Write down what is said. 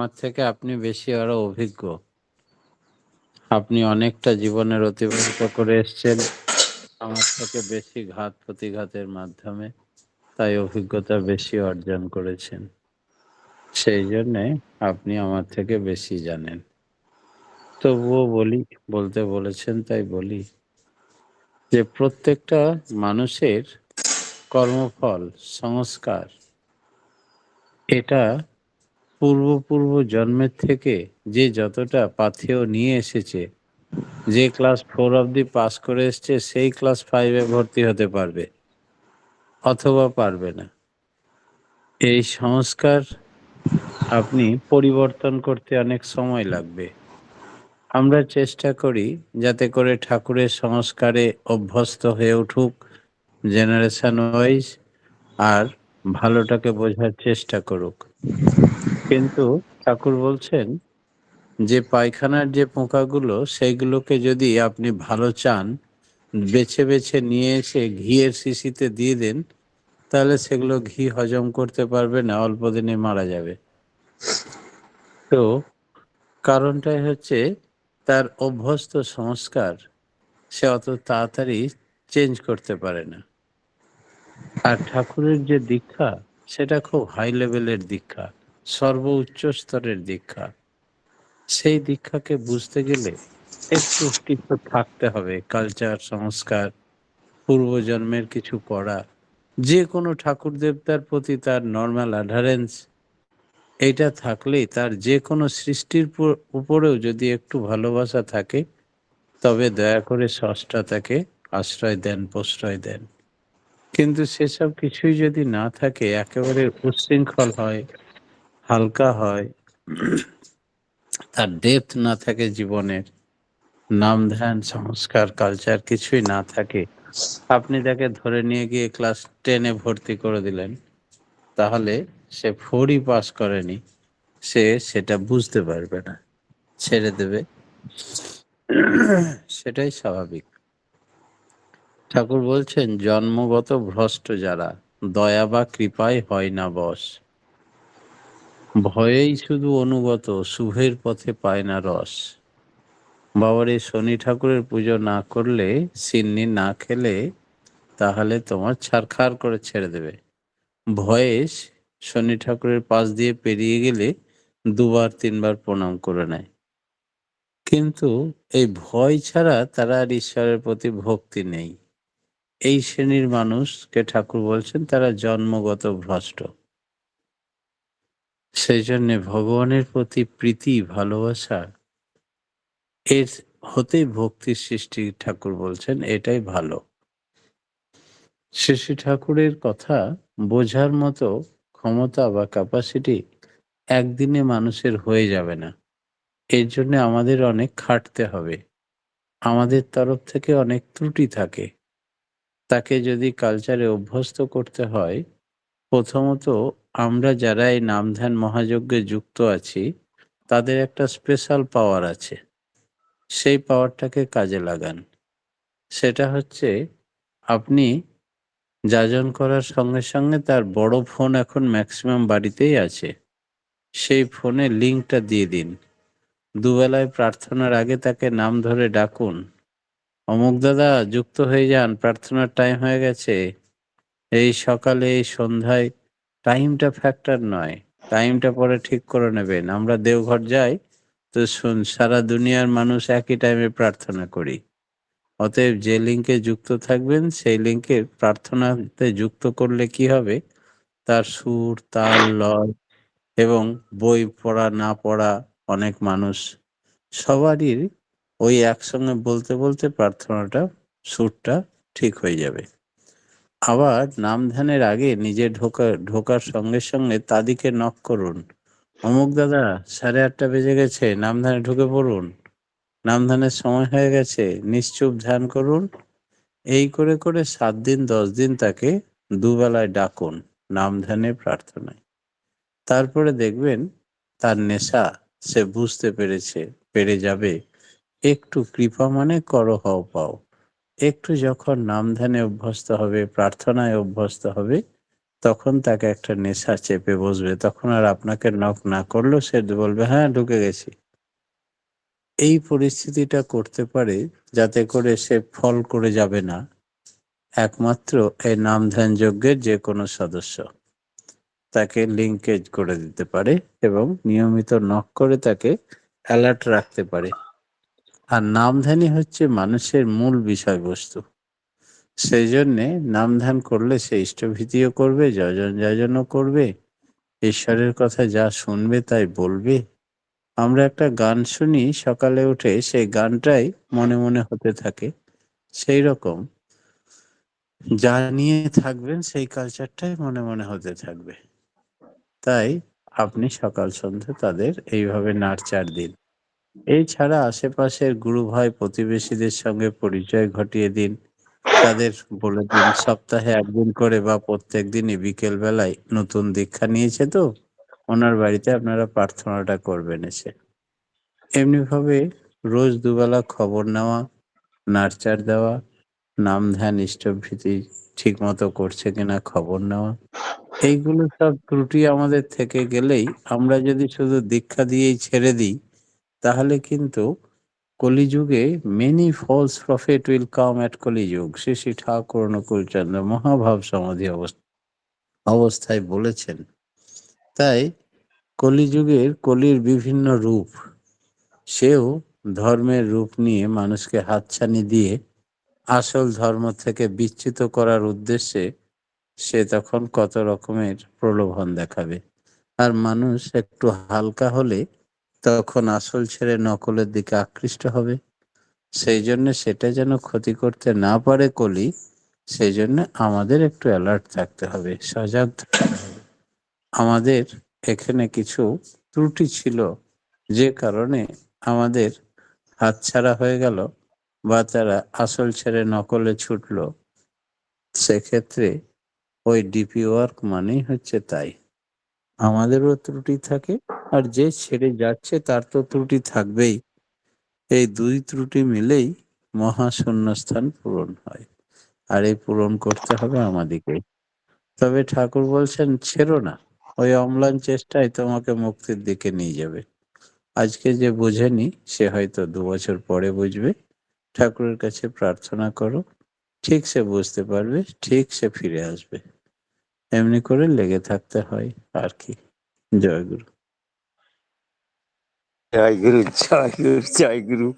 আমার থেকে আপনি বেশি আরো অভিজ্ঞ। আপনি অনেকটা জীবনের অতিবাহিত করে এসছেন আমার থেকে বেশি ঘাত-প্রতিঘাতের মাধ্যমে। তাই অভিজ্ঞতা বেশি অর্জন করেছেন। সেই জন্যে আপনি আমার থেকে বেশি জানেন। তবুও বলি, বলতে বলেছেন তাই বলি যে প্রত্যেকটা মানুষের কর্মফল, সংস্কার এটা পূর্ব জন্মের থেকে যে যতটা পাথেয় নিয়ে এসেছে, যে ক্লাস 4 অবধি পাস করে এসছে সেই ক্লাস 5 এ ভর্তি হতে পারবে অথবা পারবে না। এই সংস্কার আপনি পরিবর্তন করতে অনেক সময় লাগবে। আমরা চেষ্টা করি যাতে করে ঠাকুরের সংস্কারে অভ্যস্ত হয়ে উঠুক জেনারেশন ওয়াইজ আর ভালোটাকে বোঝার চেষ্টা করুক। কিন্তু ঠাকুর বলছেন যে পায়খানার যে পোকাগুলো সেইগুলোকে যদি আপনি ভালো চান বেছে নিয়ে এসে ঘিয়ের শিশিতে দিয়ে দেন তাহলে সেগুলো ঘি হজম করতে পারবে না, অল্প দিনে মারা যাবে। তো কারণটাই হচ্ছে তার অভ্যস্ত সংস্কার সে অত তাড়াতাড়ি চেঞ্জ করতে পারে না। আর ঠাকুরের যে দীক্ষা সেটা খুব হাই লেভেলের দীক্ষা, সর্বোচ্চ স্তরের দীক্ষা। সেই দীক্ষাকে বুঝতে গেলে একটু কিছু থাকতে হবে, কালচার, সংস্কার, পূর্বজন্মের কিছু পড়া, যে কোনো ঠাকুর দেবতার প্রতি তার নর্মাল অ্যাডারেন্স এইটা থাকলেই তার যে কোনো সৃষ্টির উপরেও যদি একটু ভালোবাসা থাকে তবে দয়া করে স্রষ্টা তাকে আশ্রয় দেন, প্রশ্রয় দেন। কিন্তু সেসব কিছুই যদি না থাকে, একেবারে উচ্ছৃঙ্খল হয়, হালকা হয়, তার ডেপথ না থাকে জীবনের, নাম ধ্যান, সংস্কার, কালচার কিছুই না থাকে, আপনি তাকে ধরে নিয়ে গিয়ে ক্লাস 10 এ ভর্তি করে দিলেন, তাহলে সে 4 ই পাস করেনি, সে সেটা বুঝতে পারবে না, ছেড়ে দেবে। সেটাই স্বাভাবিক। ঠাকুর বলছেন জন্মগত ভ্রষ্ট যারা, দয়া বা কৃপায় হয় না বশ, ভয়েই শুধু অনুগত, শুভের পথে পায় না রস। বাবার এই শনি ঠাকুরের পুজো না করলে, সিন্নি না খেলে, তাহলে তোমার ছারখার করে ছেড়ে দেবে। ভয়ে শনি ঠাকুরের পাশ দিয়ে পেরিয়ে গেলে 2 বার 3 বার প্রণাম করে নেয়। কিন্তু এই ভয় ছাড়া তারা আর ঈশ্বরের প্রতি ভক্তি নেই। এই শ্রেণীর মানুষকে ঠাকুর বলছেন তারা জন্মগত ভ্রষ্ট। সেই জন্যে ভগবানের প্রতি প্রীতি, ভালোবাসা এর হতেই ভক্তির সৃষ্টি, ঠাকুর বলছেন এটাই ভালো। শ্রী ঠাকুরের কথা বোঝার মতো ক্ষমতা বা ক্যাপাসিটি একদিনে মানুষের হয়ে যাবে না। এর জন্য আমাদের অনেক খাটতে হবে। আমাদের তরফ থেকে অনেক ত্রুটি থাকে। তাকে যদি কালচারে অভ্যস্ত করতে হয়, প্রথমত আমরা যারা এই নাম ধ্যান মহাযজ্ঞে যুক্ত আছি তাদের একটা স্পেশাল পাওয়ার আছে। সেই পাওয়ারটাকে কাজে লাগান। সেটা হচ্ছে আপনি যাজন করার সঙ্গে তার বড় ফোন এখন ম্যাক্সিমাম বাড়িতেই আছে। সেই ফোনে লিঙ্কটা দিয়ে দিন। দুবেলায় প্রার্থনার আগে তাকে নাম ধরে ডাকুন। অমুক দাদা যুক্ত হয়ে যান, প্রার্থনার টাইম হয়ে গেছে। এই সকালে, এই সন্ধ্যায়, টাইমটা ফ্যাক্টর নয়। টাইমটা পরে ঠিক করে নেবেন। আমরা দেওঘর যাই তো সারা দুনিয়ার মানুষ একই টাইমে প্রার্থনা করি। অতএব যে লিঙ্কে যুক্ত থাকবেন সেই লিঙ্কে প্রার্থনাতে যুক্ত করলে কি হবে, তার সুর, তাল, লয় এবং বই পড়া না পড়া অনেক মানুষ সবারই ওই একসঙ্গে বলতে প্রার্থনাটা, সুরটা ঠিক হয়ে যাবে। আবার নাম ধ্যানের আগে নিজে ঢোকার সঙ্গে তাদিকে নক করুন। অমুক দাদা 8:30 বেজে গেছে, নাম ধ্যানে ঢুকে পড়ুন। নাম ধ্যানের সময় হয়ে গেছে, নিশ্চুপ ধ্যান করুন। এই করে 7 দিন 10 দিন তাকে দুবেলায় ডাকুন নাম ধ্যানে, প্রার্থনায়। তারপরে দেখবেন তার নেশা সে বুঝতে পেরে যাবে। একটু কৃপা মানে করো হও পাও। একটু যখন নাম ধ্যানে অভ্যস্ত হবে, প্রার্থনায় অভ্যস্ত হবে, তখন তাকে একটা নেশা চেপে বসবে। তখন আর আপনাকে নক না করলেও সে বলবে, "হ্যাঁ, ঢুকে গেছি।" এই পরিস্থিতিটা করতে পারে যাতে করে সে ফল করে যাবে না একমাত্র এই নাম ধ্যান যজ্ঞের যেকোনো সদস্য। তাকে লিংকেজ করে দিতে পারে এবং নিয়মিত নক করে তাকে অ্যালার্ট রাখতে পারে। আর নাম ধ্যানই হচ্ছে মানুষের মূল বিষয়বস্তু। সেইজন্যে নাম ধ্যান করলে সে ইষ্টভীতিও করবে, যজন যাজনও করবে, ঈশ্বরের কথা যা শুনবে তাই বলবে। আমরা একটা গান শুনি সকালে উঠে, সেই গানটাই মনে মনে হতে থাকে। সেইরকম যা নিয়ে থাকবেন সেই কালচারটাই মনে মনে হতে থাকবে। তাই আপনি সকাল সন্ধ্যা তাদের এইভাবে নার্চার দিন। এছাড়া আশেপাশের গুরু ভাই প্রতিবেশীদের সঙ্গে পরিচয় ঘটিয়ে দিন। তাদের বলে দিন সপ্তাহে ১ দিন করে বা প্রত্যেক দিনই বিকেল বেলায় নতুন দীক্ষা নিয়েছে তো, ওনার বাড়িতে আপনারা প্রার্থনাটা করবেন এসে। এমনিভাবে রোজ দুবেলা খবর নেওয়া, নার্চার দেওয়া, নাম ধ্যান ইষ্টভীতি ঠিকমতো করছে কিনা খবর নেওয়া। এইগুলো সব ত্রুটি আমাদের থেকে গেলেই, আমরা যদি শুধু দীক্ষা দিয়েই ছেড়ে দিই, তাহলে কিন্তু কলিযুগে many false prophet will come at কলিযুগ। শ্রী শ্রী ঠাকুর অনুকূলচন্দ্র মহাভাব সমাধি অবস্থায় বলেছেন। তাই কলিযুগের কলির বিভিন্ন রূপ, সেও ধর্মের রূপ নিয়ে মানুষকে হাতছানি দিয়ে আসল ধর্ম থেকে বিচ্যুত করার উদ্দেশ্যে সে তখন কত রকমের প্রলোভন দেখাবে। আর মানুষ একটু হালকা হলে তখন আসল ছেড়ে নকলের দিকে আকৃষ্ট হবে। সেইজন্যে সেটা যেন ক্ষতি করতে না পারে কলি, সেইজন্যে আমাদের একটু অ্যালার্ট থাকতে হবে, সজাগ থাকতে হবে। আমাদের এখানে কিছু ত্রুটি ছিল, যে কারণে আমাদের হাতছাড়া হয়ে গেল বা তারা আসল ছেড়ে নকলে ছুটলো। সেক্ষেত্রে ওই ডিপি ওয়ার্ক মানেই হচ্ছে তাই। আমাদেরও ত্রুটি থাকে, আর যে ছেড়ে যাচ্ছে তার তো ত্রুটি থাকবেই। এই ২ ত্রুটি মিলেই মহাশূন্যস্থান পূরণ হয়। আর এই পূরণ করতে হবে আমাদিগকেই। তবে ঠাকুর বলছেন, ছেড়ো না। ওই অম্লান চেষ্টাই তোমাকে মুক্তির দিকে নিয়ে যাবে। আজকে যে বোঝেনি সে হয়তো ২ বছর পরে বুঝবে। ঠাকুরের কাছে প্রার্থনা করো। ঠিক সে বুঝতে পারবে, ঠিক সে ফিরে আসবে। এমনি করে লেগে থাকতে হয় আর কি। জয় গুরু। জয় গুরু, জয় গুরু, জয় গুরু।